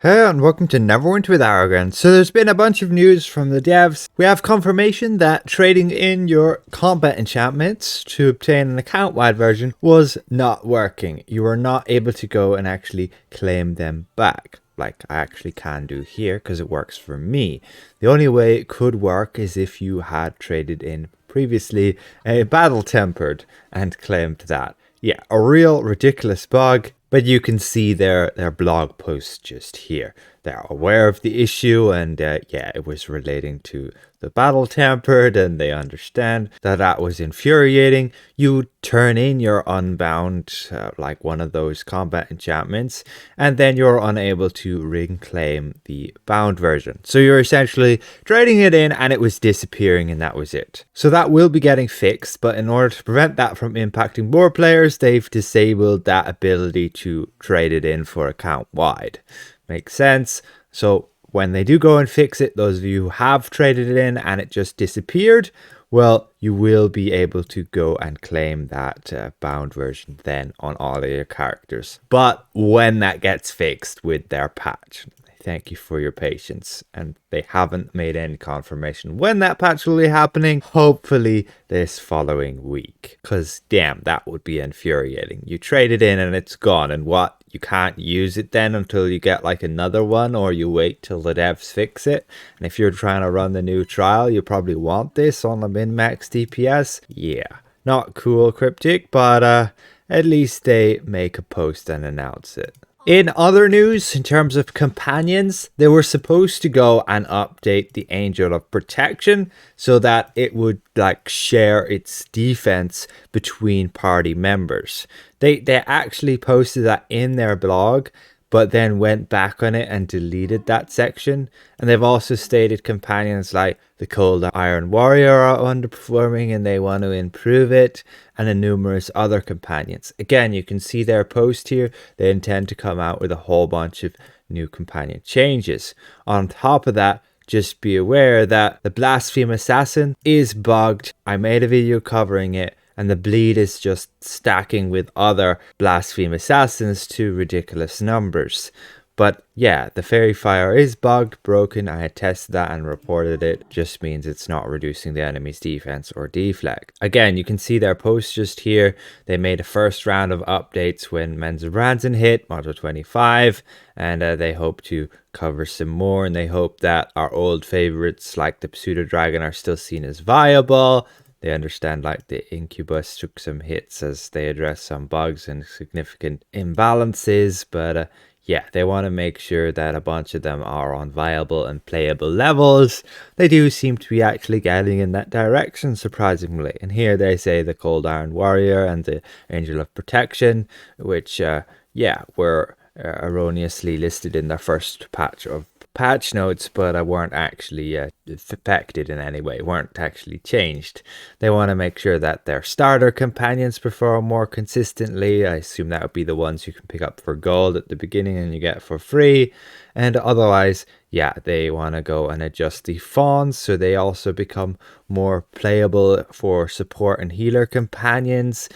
Hey and welcome to Neverwinter with Aragon. So there's been a bunch of news from the devs. We have confirmation that trading in your Combat Enchantments to obtain an account-wide version was not working. You were not able to go and actually claim them back, like I actually can do here because it works for me. The only way it could work is if you had traded in previously a Battle Tempered and claimed that. Yeah, a real ridiculous bug. But you can see their blog post just here. They're aware of the issue and yeah, it was relating to the Battle Tempered and they understand that that was infuriating. You turn in your Unbound, like one of those Combat Enchantments, and then you're unable to reclaim the Bound version. So you're essentially trading it in and it was disappearing and that was it. So that will be getting fixed, but in order to prevent that from impacting more players, they've disabled that ability to trade it in for account wide. Makes sense. So when they do go and fix it, those of you who have traded it in and it just disappeared, well, you will be able to go and claim that bound version then on all of your characters. But when that gets fixed with their patch, thank you for your patience. And they haven't made any confirmation when that patch will be happening. Hopefully this following week. Because damn, that would be infuriating. You trade it in and it's gone. And what? You can't use it then until you get like another one, or you wait till the devs fix it. And if you're trying to run the new trial, you probably want this on the min-max DPS. Yeah, not cool, Cryptic, but at least they make a post and announce it. In other news, in terms of companions, they were supposed to go and update the Angel of Protection so that it would like share its defense between party members. They actually posted that in their blog, but then went back on it and deleted that section. And they've also stated companions like the Cold Iron Warrior are underperforming and they want to improve it, and numerous other companions. Again, you can see their post here. They intend to come out with a whole bunch of new companion changes. On top of that, just be aware that the Blaspheme Assassin is bugged. I made a video covering it, and the bleed is just stacking with other Blaspheme Assassins to ridiculous numbers. But yeah, the Fairy Fire is bugged, broken. I had tested that and reported it. Just means it's not reducing the enemy's defense or deflect. Again, you can see their post just here. They made a first round of updates when Men's of Ranson hit, Module 25. And they hope to cover some more. And they hope that our old favorites like the Pseudo Dragon are still seen as viable. They understand like the Incubus took some hits as they address some bugs and significant imbalances. But yeah, they want to make sure that a bunch of them are on viable and playable levels. They do seem to be actually getting in that direction, surprisingly. And here they say the Cold Iron Warrior and the Angel of Protection, which, yeah, were erroneously listed in their first patch of patch notes, but weren't actually affected in any way, weren't actually changed. They want to make sure that their starter companions perform more consistently. I assume that would be the ones you can pick up for gold at the beginning and you get for free. And otherwise, yeah, they want to go and adjust the fawns so they also become more playable for support and healer companions.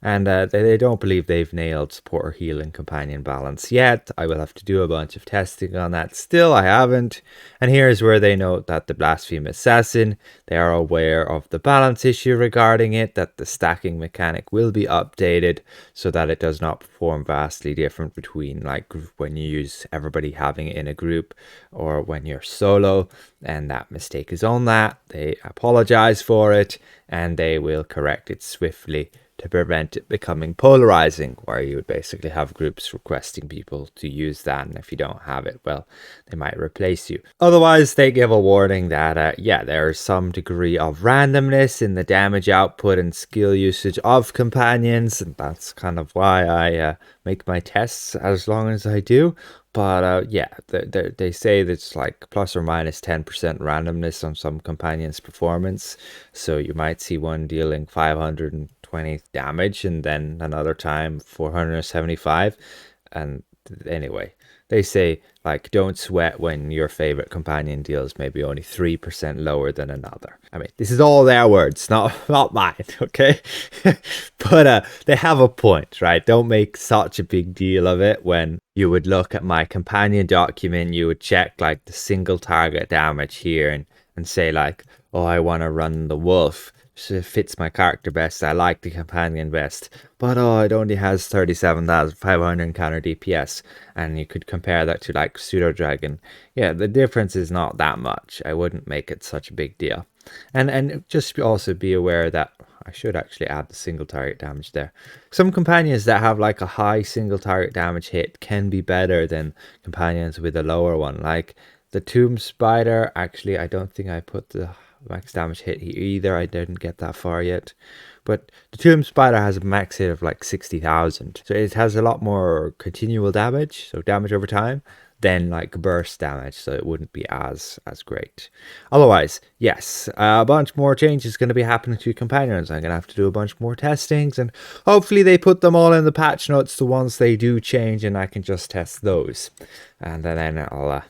And they don't believe they've nailed support or healing companion balance yet. I will have to do a bunch of testing on that still. I haven't. And here's where they note that the Blaspheme Assassin, they are aware of the balance issue regarding it, that the stacking mechanic will be updated so that it does not perform vastly different between like when you use everybody having it in a group or when you're solo. And that mistake is on that. They apologize for it and they will correct it swiftly to prevent it becoming polarizing, where you would basically have groups requesting people to use that, and if you don't have it, well, they might replace you. Otherwise, they give a warning that, yeah, there's some degree of randomness in the damage output and skill usage of companions, and that's kind of why I make my tests as long as I do. But yeah, they say that's like plus or minus 10% randomness on some companions' performance. So you might see one dealing 520 damage and then another time 475. And anyway, they say like don't sweat when your favorite companion deals maybe only 3% lower than another. I mean, this is all their words, not mine, okay? But they have a point, right? Don't make such a big deal of it. When you would look at my companion document, you would check like the single target damage here and say like, oh, I want to run the wolf. So it fits my character best. I like the companion best, but oh, it only has 37,500 encounter DPS, and you could compare that to like pseudo dragon. Yeah, the difference is not that much. I wouldn't make it such a big deal, and just also be aware that I should actually add the single target damage there. Some companions that have like a high single target damage hit can be better than companions with a lower one, like the Tomb Spider. Actually, I don't think I put the max damage hit either. I didn't get that far yet, but the Tomb Spider has a max hit of like 60,000, so it has a lot more continual damage, so damage over time, than like burst damage, so it wouldn't be as great. Otherwise, yes, a bunch more changes going to be happening to companions. I'm gonna have to do a bunch more testings, and hopefully they put them all in the patch notes, the ones they do change, and I can just test those, and then I'll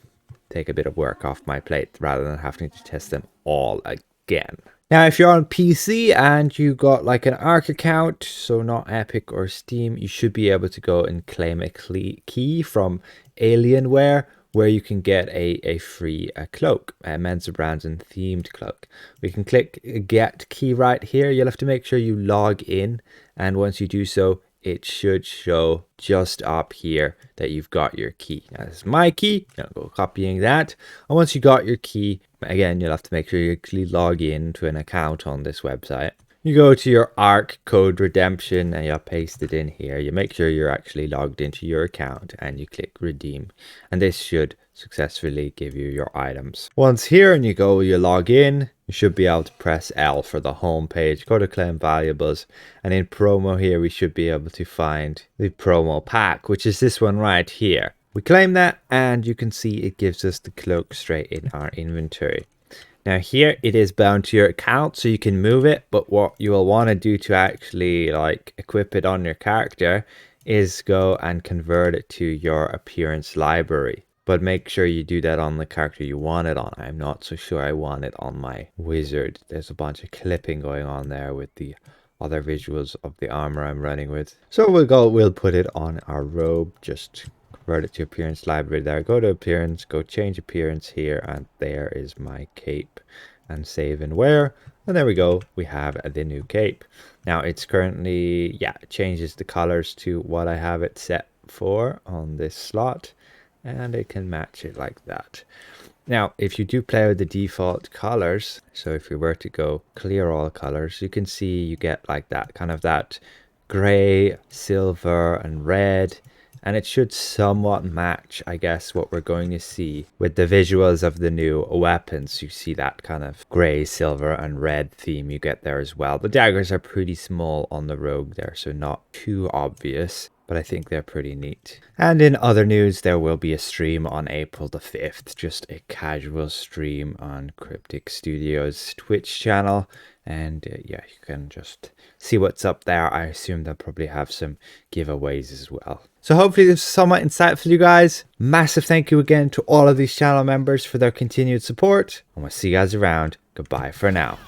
take a bit of work off my plate rather than having to test them all again. Now, if you're on PC and you got like an Arc account, so not Epic or Steam, you should be able to go and claim a key from Alienware, where you can get a free cloak, a Mensa Brands and themed cloak. We can click get key right here. You'll have to make sure you log in, and once you do so, it should show just up here that you've got your key. Now, this is my key. I'll go copying that. And once you got your key, again, you'll have to make sure you actually log in to an account on this website. You go to your Arc code redemption and you'll paste it in here. You make sure you're actually logged into your account and you click redeem. And this should successfully give you your items. Once here and you log in, you should be able to press L for the home page, go to claim valuables, and in promo here we should be able to find the promo pack, which is this one right here. We claim that and you can see it gives us the cloak straight in our inventory. Now here it is bound to your account, so you can move it, but what you will want to do to actually like equip it on your character is go and convert it to your appearance library. But make sure you do that on the character you want it on. I'm not so sure I want it on my wizard. There's a bunch of clipping going on there with the other visuals of the armor I'm running with. So we'll put it on our robe, just convert it to appearance library there. Go to appearance, go change appearance here, and there is my cape, and save and wear. And there we go, we have the new cape. Now it's currently, it changes the colors to what I have it set for on this slot, and it can match it like that. Now, if you do play with the default colors, so if we were to go clear all colors, you can see you get like that, kind of that gray, silver, and red. And it should somewhat match, I guess, what we're going to see with the visuals of the new weapons. You see that kind of gray, silver, and red theme you get there as well. The daggers are pretty small on the rogue there, so not too obvious, but I think they're pretty neat. And in other news, there will be a stream on April the 5th, just a casual stream on Cryptic Studios Twitch channel. And you can just see what's up there. I assume they'll probably have some giveaways as well. So hopefully this was somewhat insightful, you guys. Massive thank you again to all of these channel members for their continued support. And we'll see you guys around. Goodbye for now.